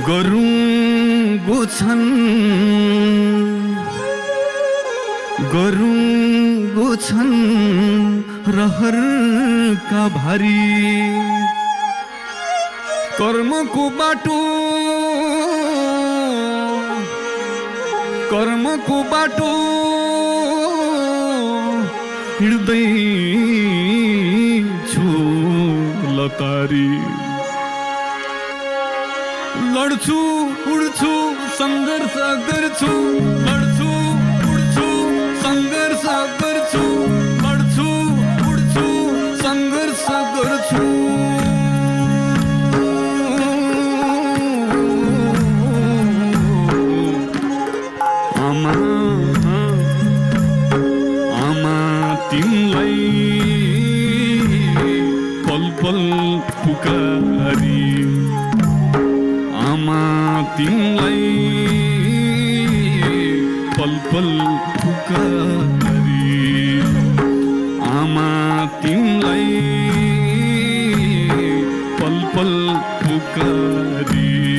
गरुङ्गो छन् रहरका भारी कर्मको बाटो हिँड्दै छु लतारी लड्छु उड्छु सङ्घर्ष गर्छु लड्छु उड्छु सङ्घर्ष गर्छु लड्छु उड्छु सङ्घर्ष गर्छु आमा तिमीलाई पल पल पुकारी आमा तिमीलाई पल पल पुकारी आमा तिमीलाई पल पल पुकारी